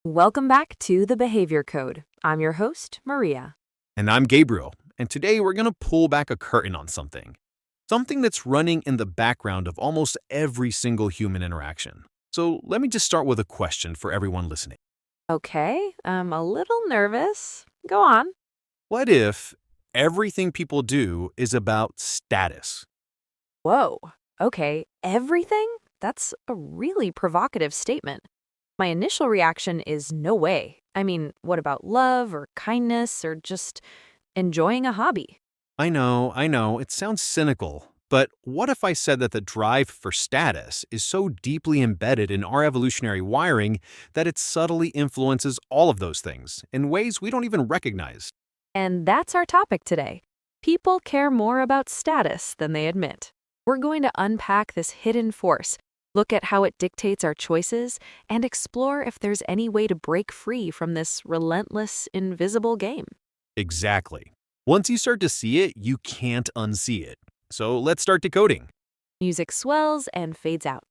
Welcome back to the Behavior Code. I'm your host, Maria. And I'm Gabriel, and today we're going to pull back a curtain on something that's running in the background of almost every single human interaction. So let me just start with a question for everyone listening. Okay, I'm a little nervous. Go on. What if everything people do is about status? Whoa. Okay, everything? That's a really provocative statement. My initial reaction is no way. I mean, what about love or kindness or just enjoying a hobby? I know, it sounds cynical, but what if I said that the drive for status is so deeply embedded in our evolutionary wiring that it subtly influences all of those things in ways we don't even recognize? And that's our topic today. People care more about status than they admit. We're going to unpack this hidden force, look at how it dictates our choices, and explore if there's any way to break free from this relentless, invisible game. Exactly. Once you start to see it, you can't unsee it. So let's start decoding. Music swells and fades out.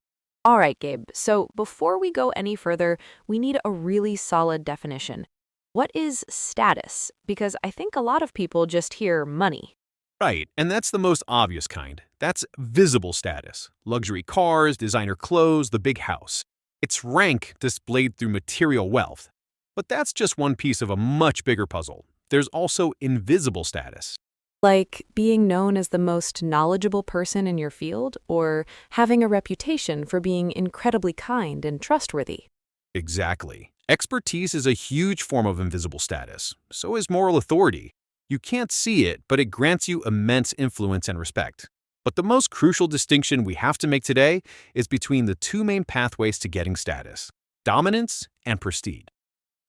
All right, Gabe, so before we go any further, we need a really solid definition. What is status? Because I think a lot of people just hear money. Right, and that's the most obvious kind. That's visible status. Luxury cars, designer clothes, the big house. It's rank displayed through material wealth. But that's just one piece of a much bigger puzzle. There's also invisible status. Like being known as the most knowledgeable person in your field, or having a reputation for being incredibly kind and trustworthy. Exactly. Expertise is a huge form of invisible status. So is moral authority. You can't see it, but it grants you immense influence and respect. But the most crucial distinction we have to make today is between the two main pathways to getting status: dominance and prestige.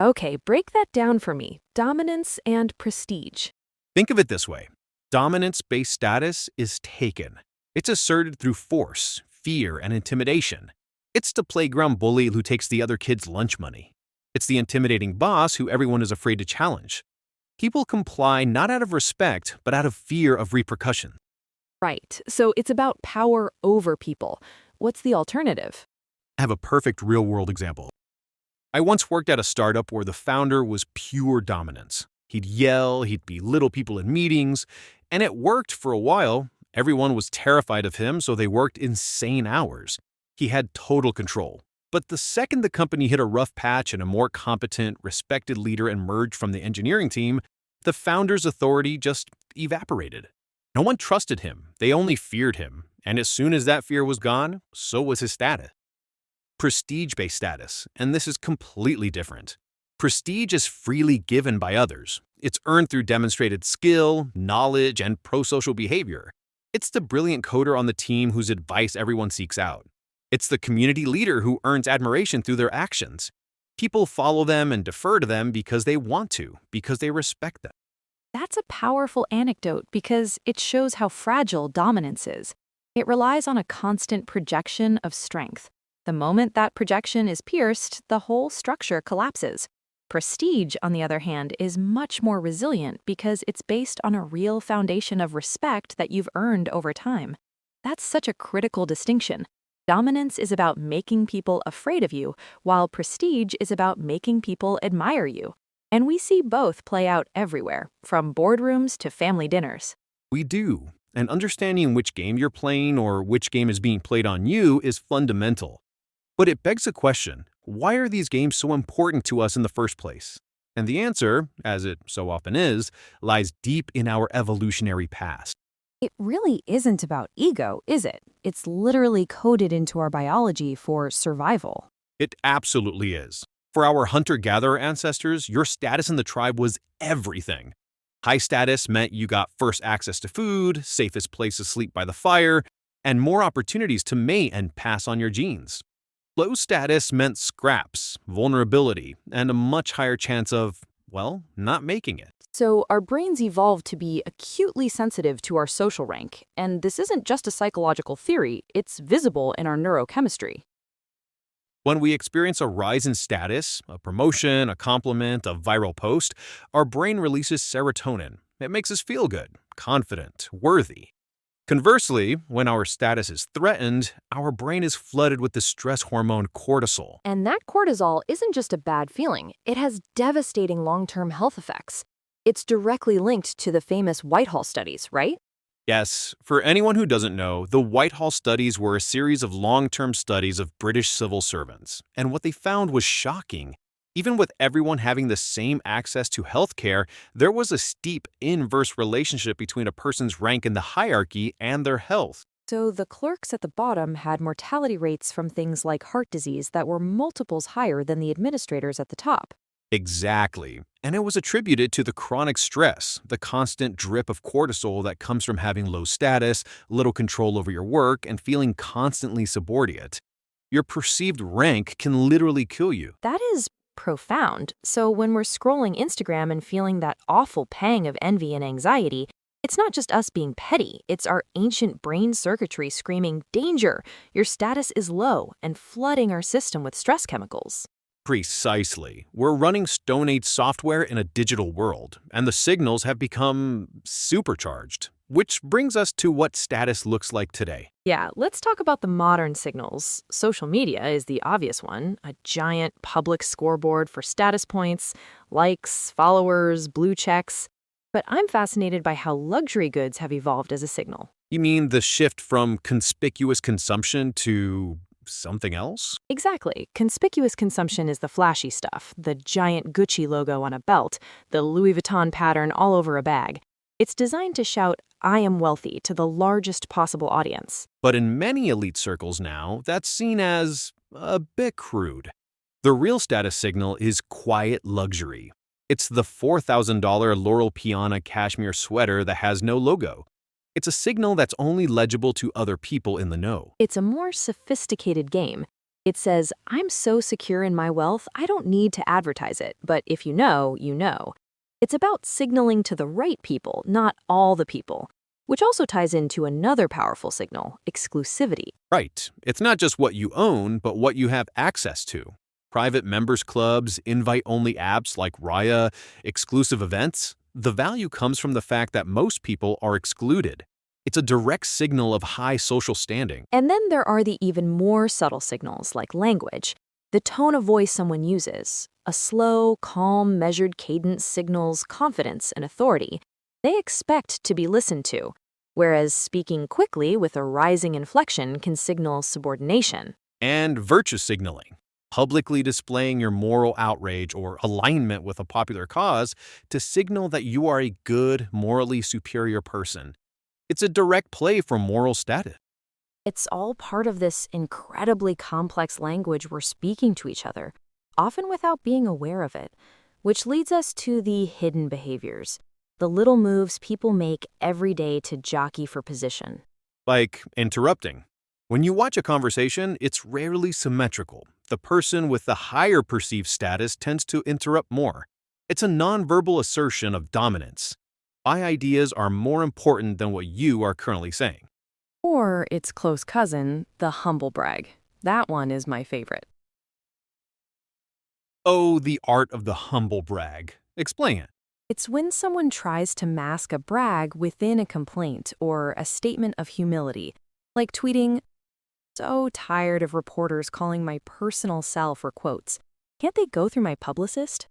Okay, break that down for me. Dominance and prestige. Think of it this way. Dominance-based status is taken. It's asserted through force, fear, and intimidation. It's the playground bully who takes the other kid's lunch money. It's the intimidating boss who everyone is afraid to challenge. People comply not out of respect, but out of fear of repercussion. Right, so it's about power over people. What's the alternative? I have a perfect real-world example. I once worked at a startup where the founder was pure dominance. He'd yell, he'd belittle people in meetings, and it worked for a while. Everyone was terrified of him, so they worked insane hours. He had total control. But the second the company hit a rough patch and a more competent, respected leader emerged from the engineering team, the founder's authority just evaporated. No one trusted him, they only feared him, and as soon as that fear was gone, so was his status. Prestige-based status, and this is completely different. Prestige is freely given by others. It's earned through demonstrated skill, knowledge, and pro-social behavior. It's the brilliant coder on the team whose advice everyone seeks out. It's the community leader who earns admiration through their actions. People follow them and defer to them because they want to, because they respect them. That's a powerful anecdote because it shows how fragile dominance is. It relies on a constant projection of strength. The moment that projection is pierced, the whole structure collapses. Prestige, on the other hand, is much more resilient because it's based on a real foundation of respect that you've earned over time. That's such a critical distinction. Dominance is about making people afraid of you, while prestige is about making people admire you. And we see both play out everywhere, from boardrooms to family dinners. We do, and understanding which game you're playing or which game is being played on you is fundamental. But it begs the question, why are these games so important to us in the first place? And the answer, as it so often is, lies deep in our evolutionary past. It really isn't about ego, is it? It's literally coded into our biology for survival. It absolutely is. For our hunter-gatherer ancestors, your status in the tribe was everything. High status meant you got first access to food, safest place to sleep by the fire, and more opportunities to mate and pass on your genes. Low status meant scraps, vulnerability, and a much higher chance of, well, not making it. So our brains evolved to be acutely sensitive to our social rank, and this isn't just a psychological theory, it's visible in our neurochemistry. When we experience a rise in status, a promotion, a compliment, a viral post, our brain releases serotonin. It makes us feel good, confident, worthy. Conversely, when our status is threatened, our brain is flooded with the stress hormone cortisol. And that cortisol isn't just a bad feeling, it has devastating long term health effects. It's directly linked to the famous Whitehall studies, right? Yes, for anyone who doesn't know, the Whitehall studies were a series of long-term studies of British civil servants, and what they found was shocking. Even with everyone having the same access to healthcare, there was a steep inverse relationship between a person's rank in the hierarchy and their health. So the clerks at the bottom had mortality rates from things like heart disease that were multiples higher than the administrators at the top. Exactly. And it was attributed to the chronic stress, the constant drip of cortisol that comes from having low status, little control over your work, and feeling constantly subordinate. Your perceived rank can literally kill you. That is profound. So when we're scrolling Instagram and feeling that awful pang of envy and anxiety, it's not just us being petty, it's our ancient brain circuitry screaming, danger! Your status is low, and flooding our system with stress chemicals. Precisely. We're running Stone Age software in a digital world, and the signals have become supercharged. Which brings us to what status looks like today. Yeah, let's talk about the modern signals. Social media is the obvious one, a giant public scoreboard for status points, likes, followers, blue checks. But I'm fascinated by how luxury goods have evolved as a signal. You mean the shift from conspicuous consumption to something else? Exactly. Conspicuous consumption is the flashy stuff, the giant Gucci logo on a belt, the Louis Vuitton pattern all over a bag. It's designed to shout, I am wealthy, to the largest possible audience. But in many elite circles now, that's seen as a bit crude. The real status signal is quiet luxury. It's the $4,000 Laurel Piana cashmere sweater that has no logo. It's a signal that's only legible to other people in the know. It's a more sophisticated game. It says, I'm so secure in my wealth, I don't need to advertise it, but if you know, you know. It's about signaling to the right people, not all the people, which also ties into another powerful signal, exclusivity. Right. It's not just what you own, but what you have access to. Private members clubs, invite-only apps like Raya, exclusive events. The value comes from the fact that most people are excluded. It's a direct signal of high social standing. And then there are the even more subtle signals, like language, the tone of voice someone uses. A slow, calm, measured cadence signals confidence and authority. They expect to be listened to, whereas speaking quickly with a rising inflection can signal subordination. And virtue signaling. Publicly displaying your moral outrage or alignment with a popular cause to signal that you are a good, morally superior person. It's a direct play for moral status. It's all part of this incredibly complex language we're speaking to each other, often without being aware of it, which leads us to the hidden behaviors, the little moves people make every day to jockey for position. Like interrupting. When you watch a conversation, it's rarely symmetrical. The person with the higher perceived status tends to interrupt more. It's a nonverbal assertion of dominance. My ideas are more important than what you are currently saying. Or its close cousin, the humble brag. That one is my favorite. Oh, the art of the humble brag. Explain it. It's when someone tries to mask a brag within a complaint or a statement of humility, like tweeting, so tired of reporters calling my personal cell for quotes. Can't they go through my publicist?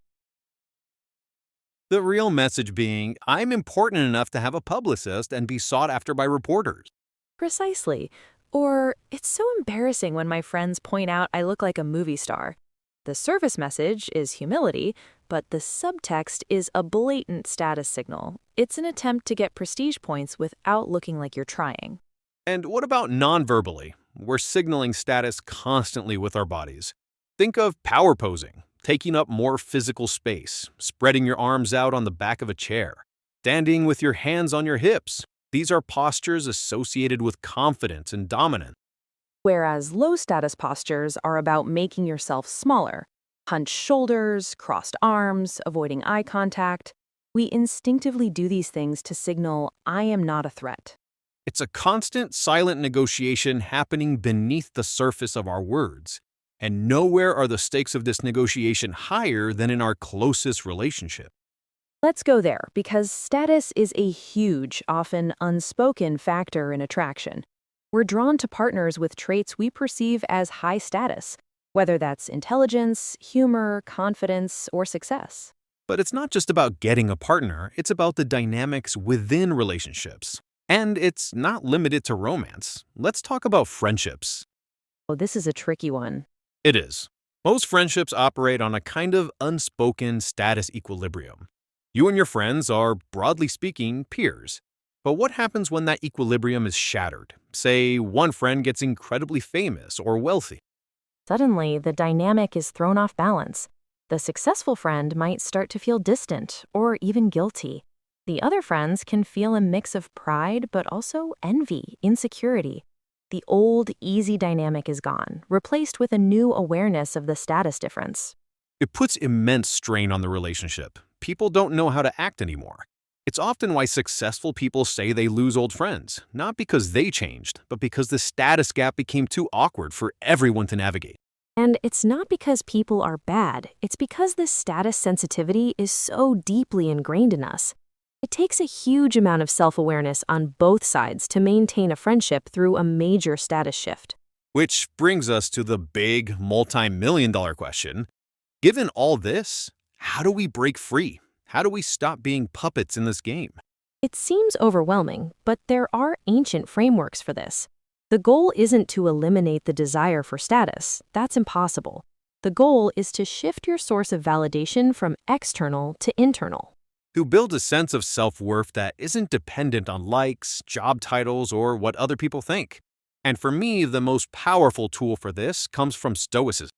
The real message being, I'm important enough to have a publicist and be sought after by reporters. Precisely. Or, it's so embarrassing when my friends point out I look like a movie star. The surface message is humility, but the subtext is a blatant status signal. It's an attempt to get prestige points without looking like you're trying. And what about non-verbally? We're signaling status constantly with our bodies. Think of power posing, taking up more physical space, spreading your arms out on the back of a chair, standing with your hands on your hips. These are postures associated with confidence and dominance. Whereas low-status postures are about making yourself smaller. Hunched shoulders, crossed arms, avoiding eye contact. We instinctively do these things to signal, I am not a threat. It's a constant, silent negotiation happening beneath the surface of our words. And nowhere are the stakes of this negotiation higher than in our closest relationship. Let's go there, because status is a huge, often unspoken factor in attraction. We're drawn to partners with traits we perceive as high status, whether that's intelligence, humor, confidence, or success. But it's not just about getting a partner, it's about the dynamics within relationships. And it's not limited to romance. Let's talk about friendships. Oh, this is a tricky one. It is. Most friendships operate on a kind of unspoken status equilibrium. You and your friends are, broadly speaking, peers. But what happens when that equilibrium is shattered? Say, one friend gets incredibly famous or wealthy. Suddenly, the dynamic is thrown off balance. The successful friend might start to feel distant or even guilty. The other friends can feel a mix of pride but also envy, insecurity. The old, easy dynamic is gone, replaced with a new awareness of the status difference. It puts immense strain on the relationship. People don't know how to act anymore. It's often why successful people say they lose old friends, not because they changed, but because the status gap became too awkward for everyone to navigate. And it's not because people are bad, it's because this status sensitivity is so deeply ingrained in us. It takes a huge amount of self-awareness on both sides to maintain a friendship through a major status shift. Which brings us to the big, multi-million-dollar question. Given all this, how do we break free? How do we stop being puppets in this game? It seems overwhelming, but there are ancient frameworks for this. The goal isn't to eliminate the desire for status. That's impossible. The goal is to shift your source of validation from external to internal. To build a sense of self-worth that isn't dependent on likes, job titles, or what other people think. And for me, the most powerful tool for this comes from Stoicism.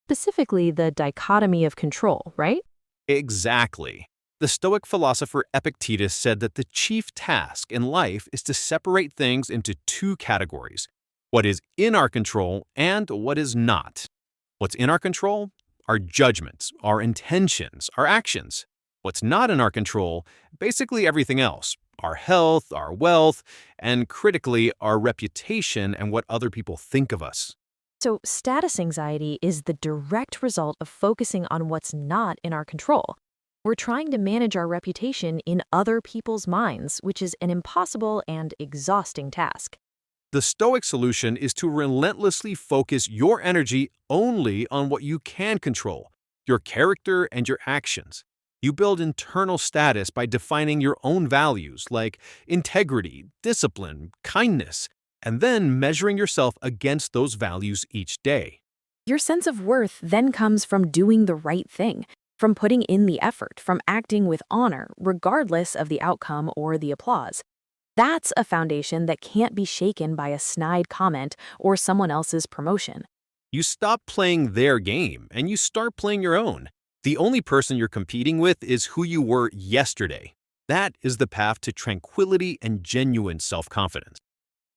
Specifically, the dichotomy of control, right? Exactly. The Stoic philosopher Epictetus said that the chief task in life is to separate things into two categories: what is in our control and what is not. What's in our control? Our judgments, our intentions, our actions. What's not in our control? Basically everything else. Our health, our wealth, and critically, our reputation and what other people think of us. So, status anxiety is the direct result of focusing on what's not in our control. We're trying to manage our reputation in other people's minds, which is an impossible and exhausting task. The Stoic solution is to relentlessly focus your energy only on what you can control, your character and your actions. You build internal status by defining your own values like integrity, discipline, kindness, and then measuring yourself against those values each day. Your sense of worth then comes from doing the right thing, from putting in the effort, from acting with honor, regardless of the outcome or the applause. That's a foundation that can't be shaken by a snide comment or someone else's promotion. You stop playing their game and you start playing your own. The only person you're competing with is who you were yesterday. That is the path to tranquility and genuine self-confidence.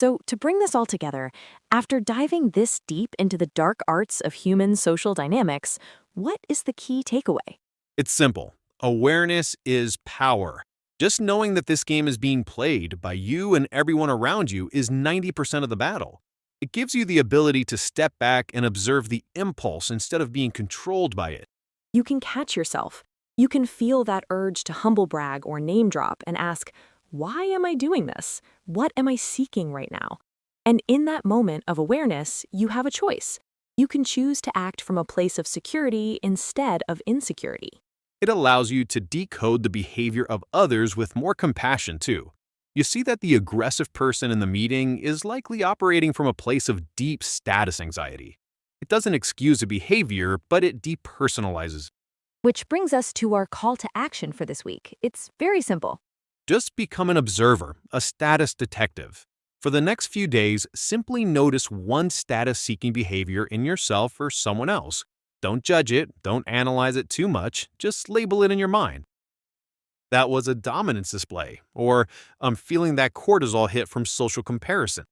So, to bring this all together, after diving this deep into the dark arts of human social dynamics, what is the key takeaway? It's simple. Awareness is power. Just knowing that this game is being played by you and everyone around you is 90% of the battle. It gives you the ability to step back and observe the impulse instead of being controlled by it. You can catch yourself. You can feel that urge to humble brag or name drop and ask, why am I doing this? What am I seeking right now? And in that moment of awareness, you have a choice. You can choose to act from a place of security instead of insecurity. It allows you to decode the behavior of others with more compassion, too. You see that the aggressive person in the meeting is likely operating from a place of deep status anxiety. It doesn't excuse a behavior, but it depersonalizes. Which brings us to our call to action for this week. It's very simple. Just become an observer, a status detective. For the next few days, simply notice one status-seeking behavior in yourself or someone else. Don't judge it, don't analyze it too much, just label it in your mind. That was a dominance display, or I'm feeling that cortisol hit from social comparison.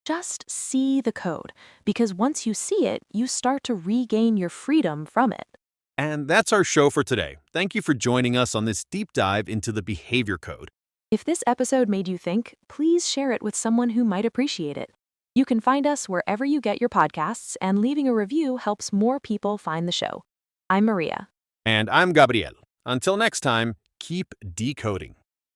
Just see the code, because once you see it, you start to regain your freedom from it. And that's our show for today. Thank you for joining us on this deep dive into the behavior code. If this episode made you think, please share it with someone who might appreciate it. You can find us wherever you get your podcasts, and leaving a review helps more people find the show. I'm Maria. And I'm Gabriel. Until next time, Keep decoding.